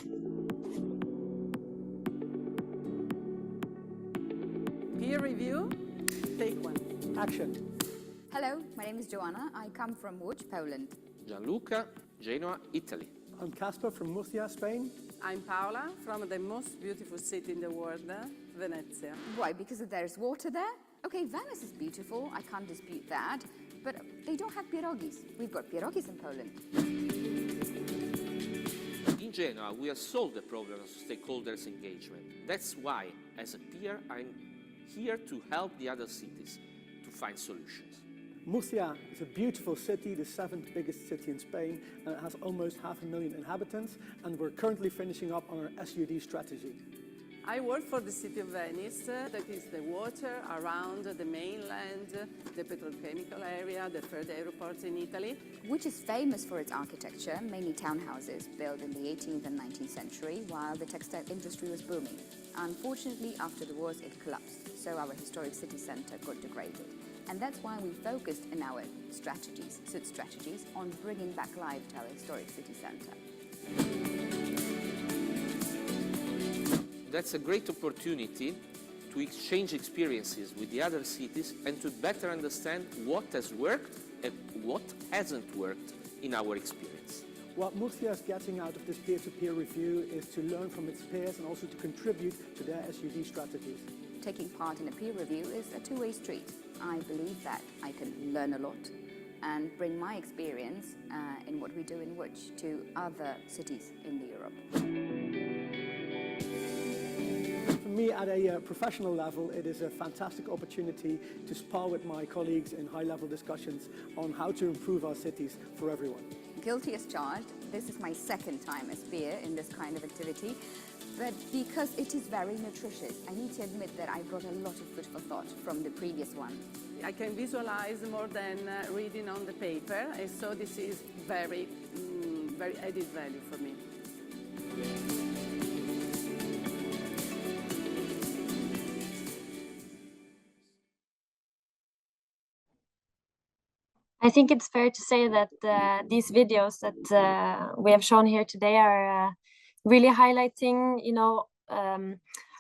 Peer review, take 1. Action. Hello, my name is Joanna. I come from Łódź, Poland. Gianluca, Genoa, Italy. I'm Casper from Murcia, Spain. I'm Paola from the most beautiful city in the world, Venezia. Why? Because there's water there? Okay, Venice is beautiful, I can't dispute that, but they don't have pierogis. We've got pierogis in Poland. In Genoa, we have solved the problem of stakeholders' engagement. That's why, as a peer, I'm here to help the other cities to find solutions. Murcia is a beautiful city, the 7th biggest city in Spain, and it has almost 500,000 inhabitants, and we're currently finishing up on our SUD strategy. I work for the city of Venice, that is the water around the mainland, the petrochemical area, the third airport in Italy. Which is famous for its architecture, mainly townhouses built in the 18th and 19th century while the textile industry was booming. Unfortunately, after the wars it collapsed, so our historic city centre got degraded. And that's why we focused in our strategies, on bringing back life to our historic city centre. That's a great opportunity to exchange experiences with the other cities and to better understand what has worked and what hasn't worked in our experience. What Murcia is getting out of this peer-to-peer review is to learn from its peers and also to contribute to their SUD strategies. Taking part in a peer review is a two-way street. I believe that I can learn a lot and bring my experience in what we do in Łódź to other cities in Europe. For me, at a professional level, it is a fantastic opportunity to spar with my colleagues in high-level discussions on how to improve our cities for everyone. Guilty as charged. This is my second time as peer in this kind of activity, but because it is very nutritious, I need to admit that I got a lot of food for thought from the previous one. I can visualize more than reading on the paper, and so this is very added value for me. I think it's fair to say that these videos that we have shown here today are really highlighting,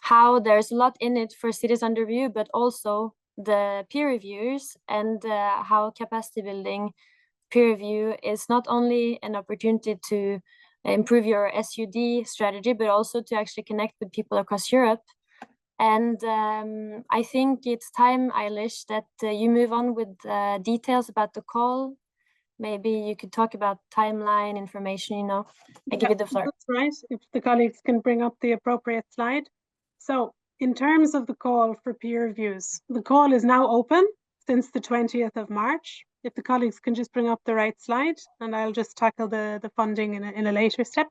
how there's a lot in it for cities under review, but also the peer reviewers, and how capacity building peer review is not only an opportunity to improve your SUD strategy, but also to actually connect with people across Europe. And I think it's time, Eilish, that you move on with details about the call. Maybe you could talk about timeline information, I give you the floor. That's right, if the colleagues can bring up the appropriate slide. So in terms of the call for peer reviews, the call is now open since the 20th of March. If the colleagues can just bring up the right slide, and I'll just tackle the funding in a later step.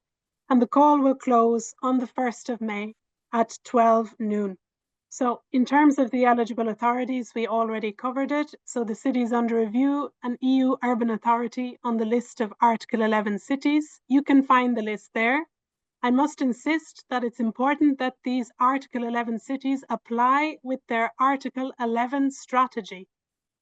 And the call will close on the 1st of May at 12 noon. So in terms of the eligible authorities, we already covered it. So the cities under review, an EU urban authority on the list of Article 11 cities. You can find the list there. I must insist that it's important that these Article 11 cities apply with their Article 11 strategy.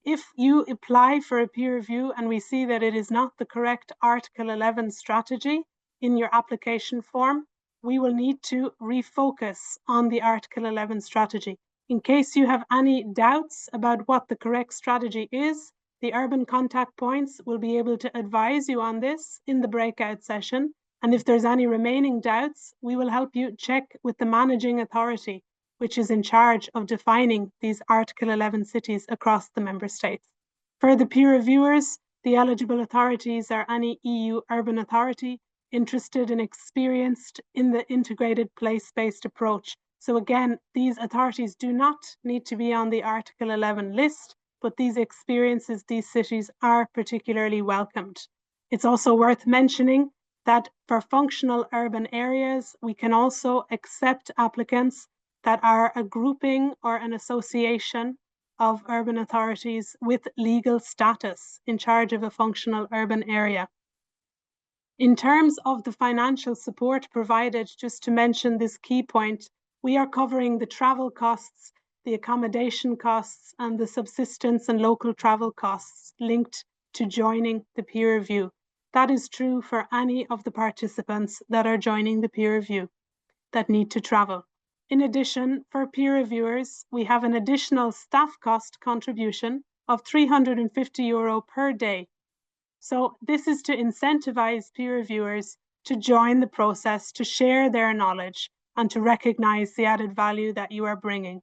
If you apply for a peer review and we see that it is not the correct Article 11 strategy in your application form, we will need to refocus on the Article 11 strategy. In case you have any doubts about what the correct strategy is, the urban contact points will be able to advise you on this in the breakout session. And if there's any remaining doubts, we will help you check with the managing authority, which is in charge of defining these Article 11 cities across the member states. For the peer reviewers, the eligible authorities are any EU urban authority interested and experienced in the integrated place-based approach. So again, these authorities do not need to be on the Article 11 list, but these experiences, these cities are particularly welcomed. It's also worth mentioning that for functional urban areas, we can also accept applicants that are a grouping or an association of urban authorities with legal status in charge of a functional urban area. In terms of the financial support provided, just to mention this key point, we are covering the travel costs, the accommodation costs, and the subsistence and local travel costs linked to joining the peer review. That is true for any of the participants that are joining the peer review that need to travel. In addition, for peer reviewers, we have an additional staff cost contribution of €350 per day. So this is to incentivize peer reviewers to join the process, to share their knowledge, and to recognize the added value that you are bringing.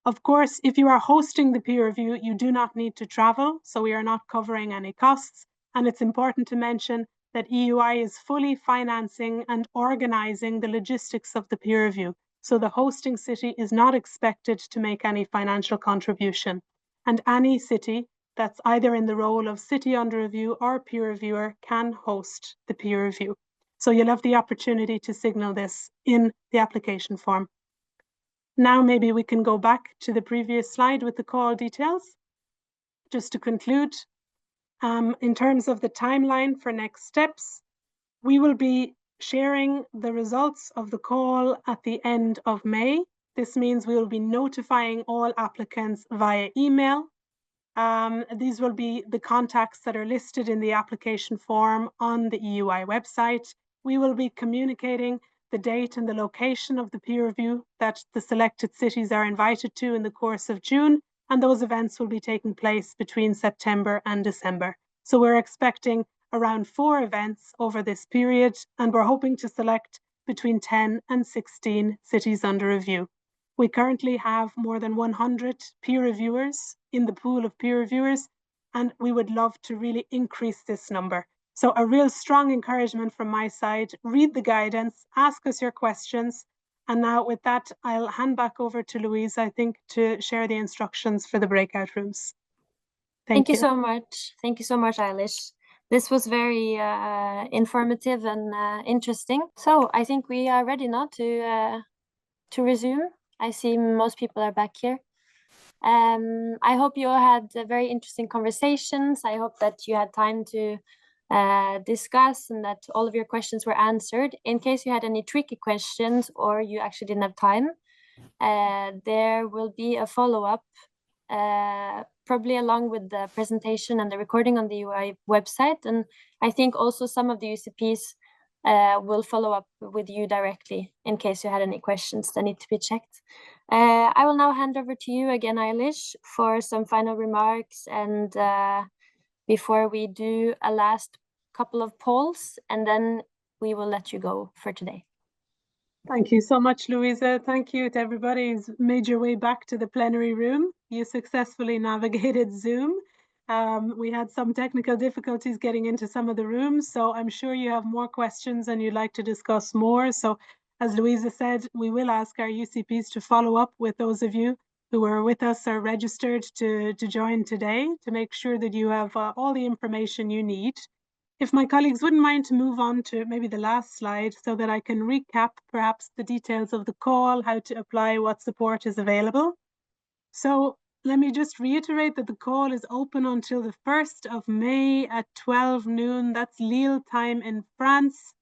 Of course, if you are hosting the peer review, you do not need to travel, so we are not covering any costs. And it's important to mention that EUI is fully financing and organizing the logistics of the peer review. So the hosting city is not expected to make any financial contribution. And any city that's either in the role of city under review or peer reviewer can host the peer review. So you'll have the opportunity to signal this in the application form. Now maybe we can go back to the previous slide with the call details. Just to conclude, in terms of the timeline for next steps, we will be sharing the results of the call at the end of May. This means we will be notifying all applicants via email. These will be the contacts that are listed in the application form on the EUI website. We will be communicating the date and the location of the peer review that the selected cities are invited to in the course of June, and those events will be taking place between September and December. So we're expecting around 4 events over this period, and we're hoping to select between 10 and 16 cities under review. We currently have more than 100 peer reviewers in the pool of peer reviewers, and we would love to really increase this number. So a real strong encouragement from my side, read the guidance, ask us your questions. And now with that, I'll hand back over to Louise, I think, to share the instructions for the breakout rooms. Thank you so much. Thank you so much, Eilish. This was very informative and interesting. So I think we are ready now to resume. I see most people are back here. I hope you all had very interesting conversations. I hope that you had time to discuss and that all of your questions were answered. In case you had any tricky questions or you actually didn't have time, there will be a follow-up probably along with the presentation and the recording on the EUI website. And I think also some of the UCPs will follow up with you directly in case you had any questions that need to be checked. I will now hand over to you again, Eilish, for some final remarks and before we do a last couple of polls, and then we will let you go for today. Thank you so much, Louisa. Thank you to everybody who's made your way back to the plenary room. You successfully navigated Zoom. We had some technical difficulties getting into some of the rooms, so I'm sure you have more questions and you'd like to discuss more. So as Louisa said, we will ask our UCPs to follow up with those of you who are with us or registered to join today to make sure that you have all the information you need. If my colleagues wouldn't mind to move on to maybe the last slide so that I can recap perhaps the details of the call, how to apply, what support is available. So let me just reiterate that the call is open until the 1st of May at 12 noon. That's Lille time in France.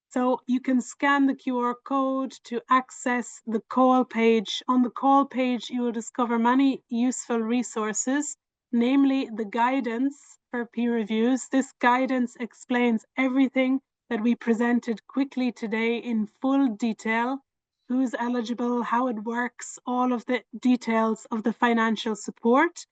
So you can scan the QR code to access the call page. On the call page, you will discover many useful resources, namely the guidance for peer reviews. This guidance explains everything that we presented quickly today in full detail, who's eligible, how it works, all of the details of the financial support.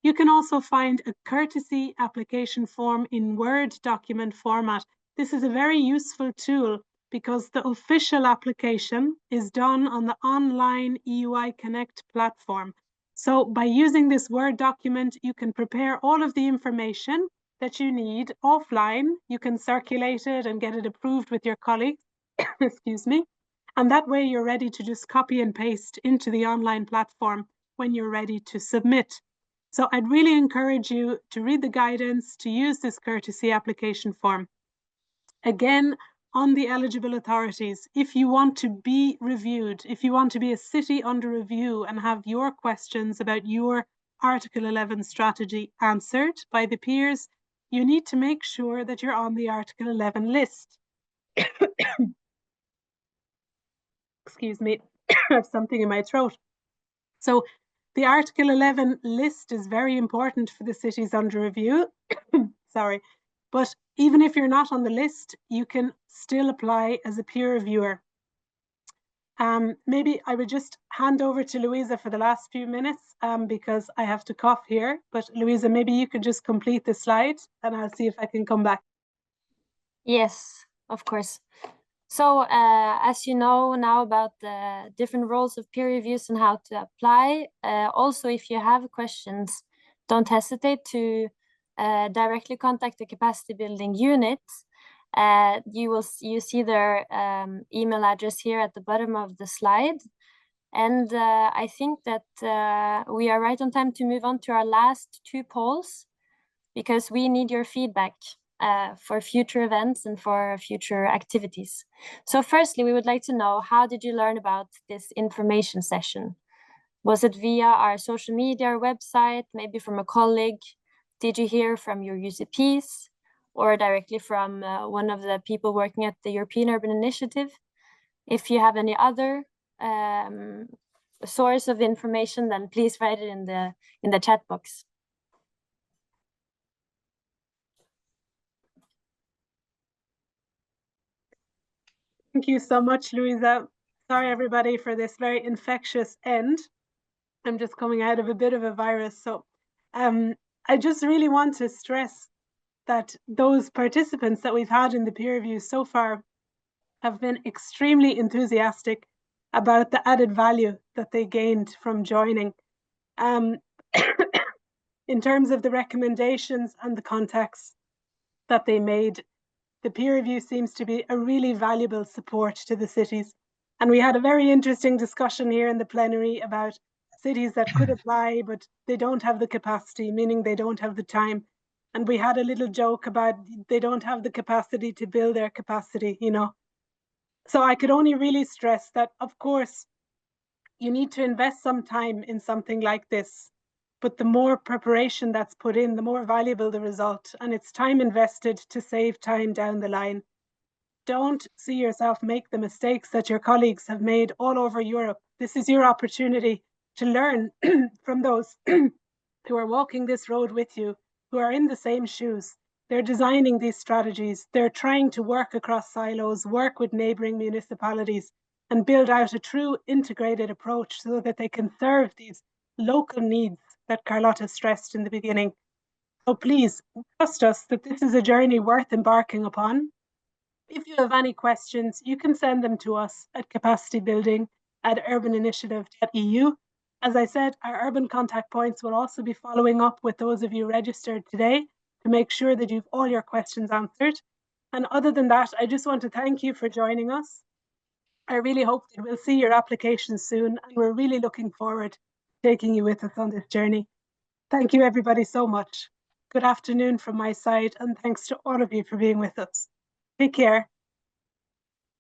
You can also find a courtesy application form in Word document format. This is a very useful tool because the official application is done on the online EUI Connect platform. So by using this Word document, you can prepare all of the information that you need offline. You can circulate it and get it approved with your colleagues, excuse me. And that way you're ready to just copy and paste into the online platform when you're ready to submit. So I'd really encourage you to read the guidance, to use this courtesy application form. Again, on the eligible authorities, if you want to be reviewed, if you want to be a city under review and have your questions about your Article 11 strategy answered by the peers, you need to make sure that you're on the Article 11 list. Excuse me, I have something in my throat. So the Article 11 list is very important for the cities under review. Sorry. But even if you're not on the list, you can still apply as a peer reviewer. Maybe I would just hand over to Louisa for the last few minutes because I have to cough here. But Louisa, maybe you could just complete the slide and I'll see if I can come back. Yes, of course. So as you know now about the different roles of peer reviews and how to apply, also if you have questions, don't hesitate to directly contact the capacity building unit. You see their email address here at the bottom of the slide. And I think that we are right on time to move on to our last two polls because we need your feedback for future events and for future activities. So firstly, we would like to know, how did you learn about this information session? Was it via our social media or website, maybe from a colleague? Did you hear from your UCPs or directly from one of the people working at the European Urban Initiative? If you have any other source of information, then please write it in the chat box. Thank you so much, Louisa. Sorry, everybody, for this very infectious end. I'm just coming out of a bit of a virus. So I just really want to stress that those participants that we've had in the peer review so far have been extremely enthusiastic about the added value that they gained from joining. In terms of the recommendations and the contacts that they made, the peer review seems to be a really valuable support to the cities. And we had a very interesting discussion here in the plenary about cities that could apply, but they don't have the capacity, meaning they don't have the time. And we had a little joke about they don't have the capacity to build their capacity, you know. So I could only really stress that, of course, you need to invest some time in something like this. But the more preparation that's put in, the more valuable the result. And it's time invested to save time down the line. Don't see yourself make the mistakes that your colleagues have made all over Europe. This is your opportunity to learn from those who are walking this road with you, who are in the same shoes. They're designing these strategies. They're trying to work across silos, work with neighbouring municipalities, and build out a true integrated approach so that they can serve these local needs that Carlotta stressed in the beginning. So please trust us that this is a journey worth embarking upon. If you have any questions, you can send them to us at capacitybuilding@urbaninitiative.eu. As I said, our urban contact points will also be following up with those of you registered today to make sure that you've all your questions answered. And other than that, I just want to thank you for joining us. I really hope that we'll see your applications soon, and we're really looking forward to taking you with us on this journey. Thank you everybody so much. Good afternoon from my side, and thanks to all of you for being with us. Take care.